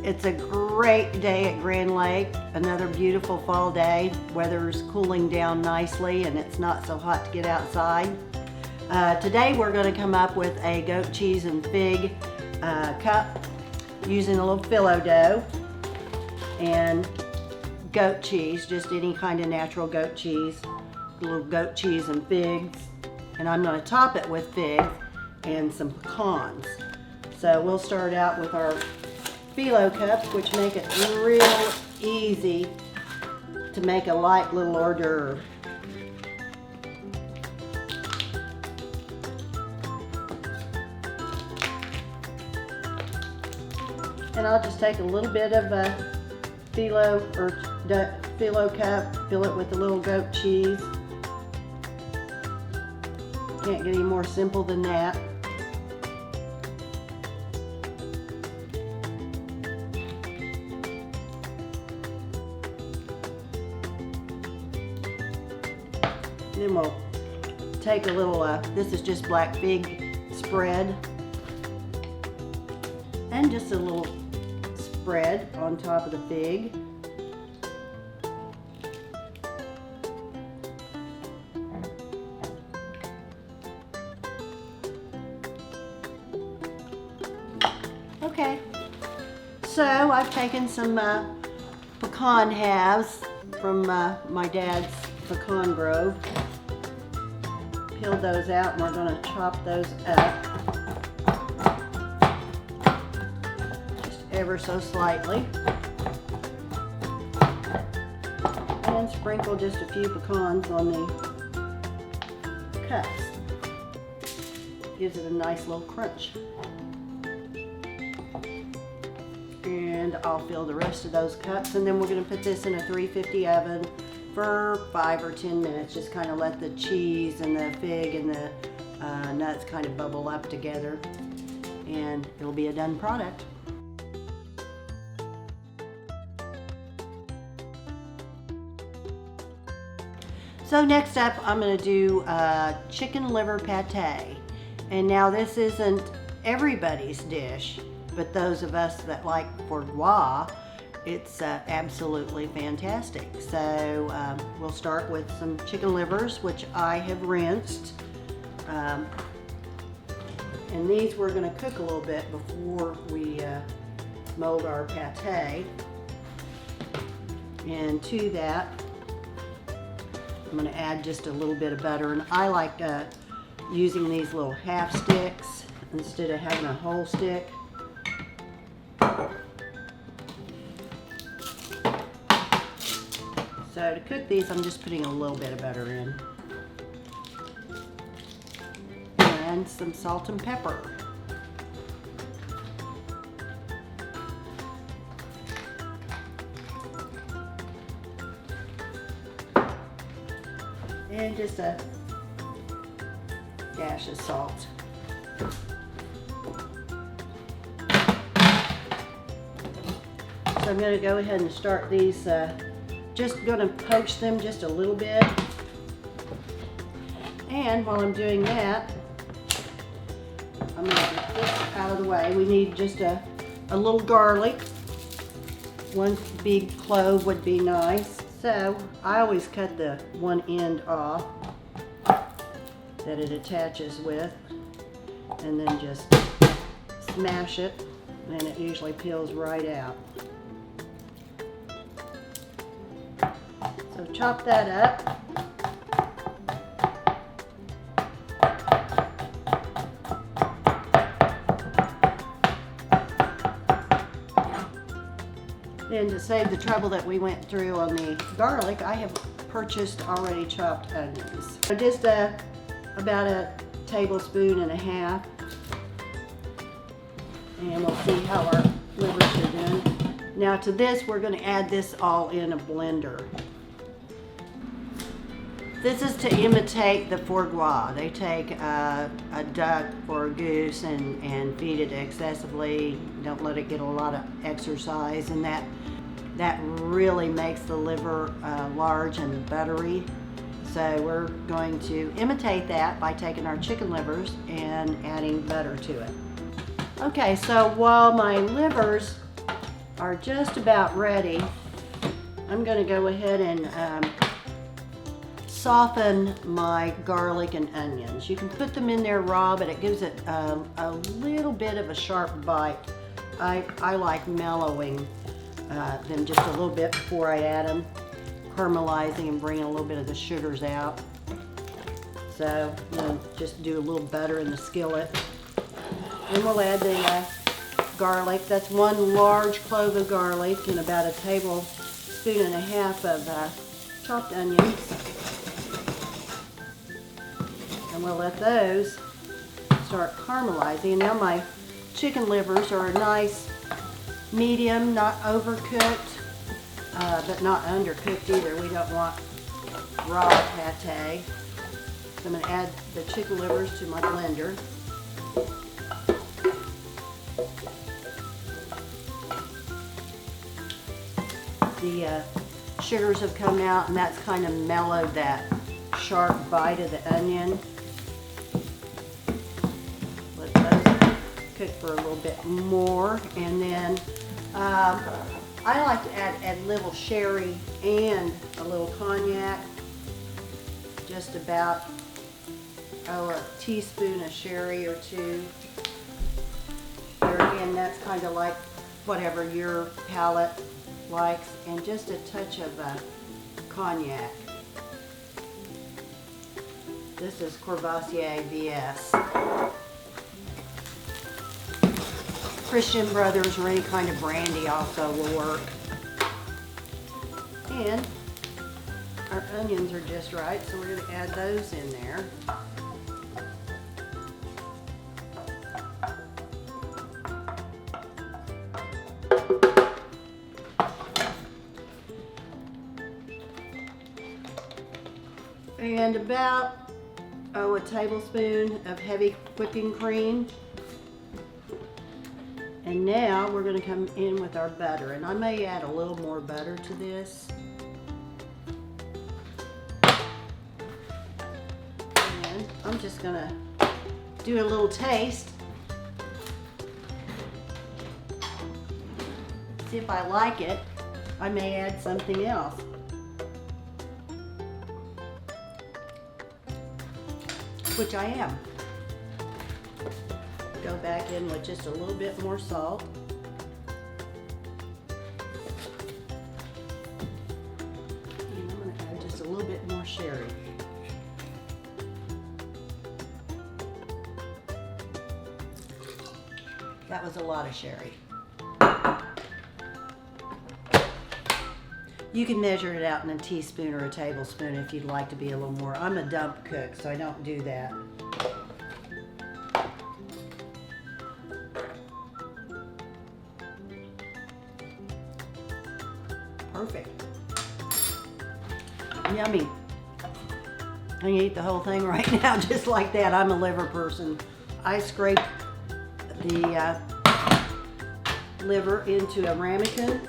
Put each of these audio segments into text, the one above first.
it's a great day at Grand Lake. Another beautiful fall day. Weather's cooling down nicely and it's not so hot to get outside. Today we're going to come up with a goat cheese and fig cup using a little phyllo dough and goat cheese, just any kind of natural goat cheese, a little goat cheese and figs. And I'm going to top it with figs and some pecans. So we'll start out with our phyllo cups, which make it real easy to make a light little hors d'oeuvre. And I'll just take a little bit of a phyllo cup, fill it with a little goat cheese. Can't get any more simple than that. Then we'll take a little, this is just black fig spread, and just a little spread on top of the fig. Okay, so I've taken some pecan halves from my dad's pecan grove, peeled those out, and we're going to chop those up just ever so slightly, and sprinkle just a few pecans on the cups. Gives it a nice little crunch. And I'll fill the rest of those cups, and then we're going to put this in a 350 oven for 5 or 10 minutes. Just kind of let the cheese and the fig and the nuts kind of bubble up together, and it'll be a done product. So next up, I'm going to do chicken liver pate. And now this isn't everybody's dish, but those of us that like foie gras, it's absolutely fantastic. So we'll start with some chicken livers, which I have rinsed. And these we're going to cook a little bit before we mold our pate. And to that, I'm going to add just a little bit of butter. And I like using these little half sticks instead of having a whole stick. So to cook these, I'm just putting a little bit of butter in. And some salt and pepper. And just a dash of salt. So I'm going to go ahead and start these, just going to poach them just a little bit. And while I'm doing that, I'm going to get this out of the way. We need just a little garlic. One big clove would be nice. So I always cut the one end off that it attaches with, and then just smash it, and it usually peels right out. So chop that up. And to save the trouble that we went through on the garlic, I have purchased already chopped onions. So just about a tablespoon and a half. And we'll see how our livers are doing. Now to this, we're going to add this all in a blender. This is to imitate the foie gras. They take a duck or a goose and feed it excessively. Don't let it get a lot of exercise, and that really makes the liver large and buttery. So we're going to imitate that by taking our chicken livers and adding butter to it. Okay, so while my livers are just about ready, I'm going to go ahead and soften my garlic and onions. You can put them in there raw, but it gives it a little bit of a sharp bite. I like mellowing them just a little bit before I add them, caramelizing and bringing a little bit of the sugars out. So we'll just do a little butter in the skillet. Then we'll add the garlic. That's 1 large clove of garlic and about a tablespoon and a half of chopped onions. And we'll let those start caramelizing. And now my chicken livers are a nice medium, not overcooked, but not undercooked either. We don't want raw pate. So I'm going to add the chicken livers to my blender. The sugars have come out, and that's kind of mellowed that sharp bite of the onion. Let those cook for a little bit more, and then I like to add a little sherry and a little cognac. Just about a teaspoon of sherry or 2. There again, that's kind of like whatever your palate likes, and just a touch of cognac. This is Courvoisier VS. Christian Brothers or any kind of brandy also will work. And our onions are just right, so we're going to add those in there. And about a tablespoon of heavy whipping cream. And now we're going to come in with our butter, and I may add a little more butter to this. And I'm just going to do a little taste. See if I like it. I may add something else. Which I am. Go back in with just a little bit more salt. And I'm going to add just a little bit more sherry. That was a lot of sherry. You can measure it out in a teaspoon or a tablespoon if you'd like to be a little more. I'm a dump cook, so I don't do that. Perfect. Yummy. I can eat the whole thing right now just like that. I'm a liver person. I scrape the liver into a ramekin.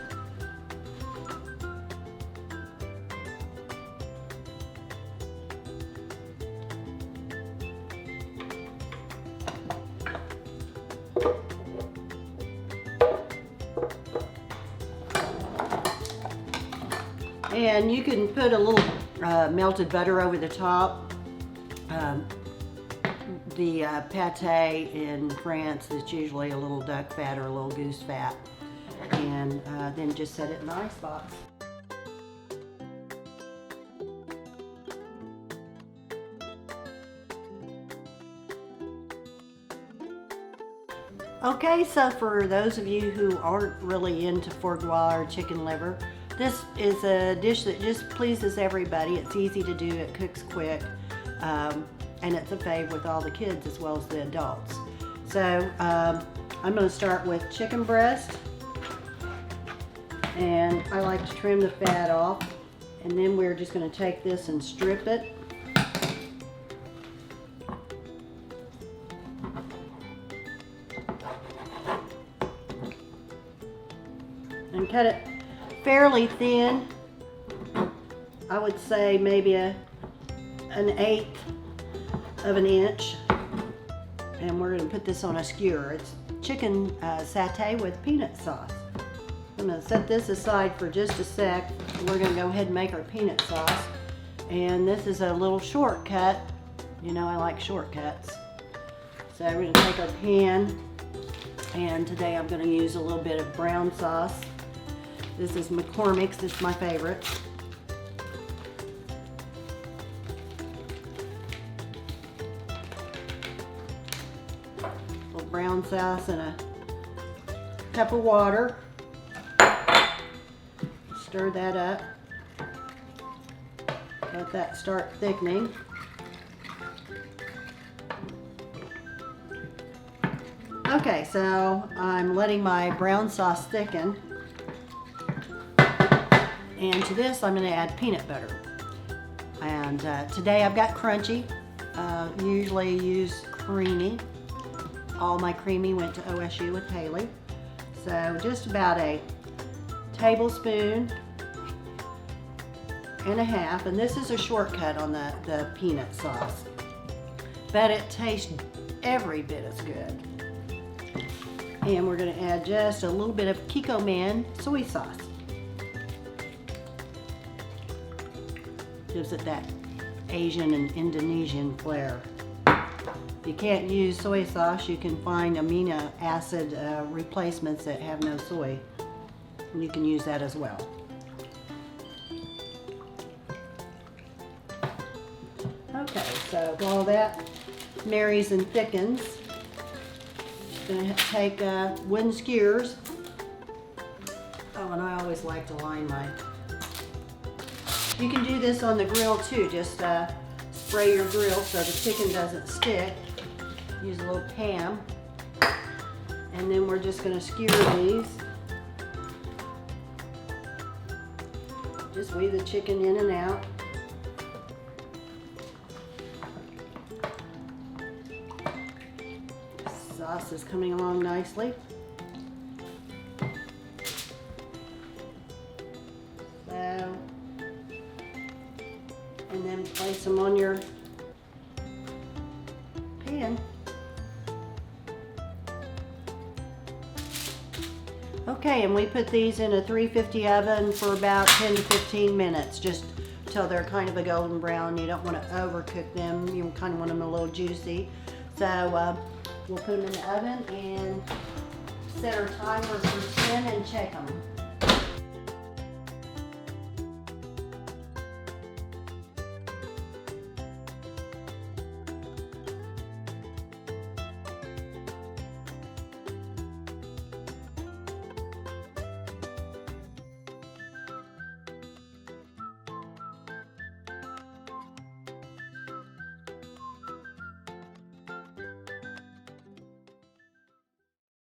And you can put a little melted butter over the top. The pate in France is usually a little duck fat or a little goose fat. And then just set it in the icebox. Okay, so for those of you who aren't really into foie gras or chicken liver, this is a dish that just pleases everybody. It's easy to do, it cooks quick, and it's a fave with all the kids as well as the adults. So I'm going to start with chicken breast, and I like to trim the fat off, and then we're just going to take this and strip it. And cut it fairly thin. I would say maybe an 1/8 of an inch. And we're going to put this on a skewer. It's chicken satay with peanut sauce. I'm gonna set this aside for just a sec. We're gonna go ahead and make our peanut sauce. And this is a little shortcut. You know I like shortcuts. So we're gonna take our pan, and today I'm gonna use a little bit of brown sauce. This is McCormick's, it's my favorite. A little brown sauce and a cup of water. Stir that up. Let that start thickening. Okay, so I'm letting my brown sauce thicken. And to this, I'm going to add peanut butter. And today I've got crunchy. Usually use creamy. All my creamy went to OSU with Haley. So just about a tablespoon and a half. And this is a shortcut on the peanut sauce. But it tastes every bit as good. And we're going to add just a little bit of Kikkoman soy sauce. Gives it that Asian and Indonesian flair. If you can't use soy sauce, you can find amino acid replacements that have no soy. And you can use that as well. Okay, so while that marries and thickens, I'm going to take wooden skewers. Oh, and I always like to line my... You can do this on the grill too. Just spray your grill so the chicken doesn't stick. Use a little Pam. And then we're just going to skewer these. Just weave the chicken in and out. Sauce is coming along nicely. So, and then place them on your pan. Okay, and we put these in a 350 oven for about 10 to 15 minutes, just till they're kind of a golden brown. You don't want to overcook them. You kind of want them a little juicy. So we'll put them in the oven and set our timer for 10 and check them.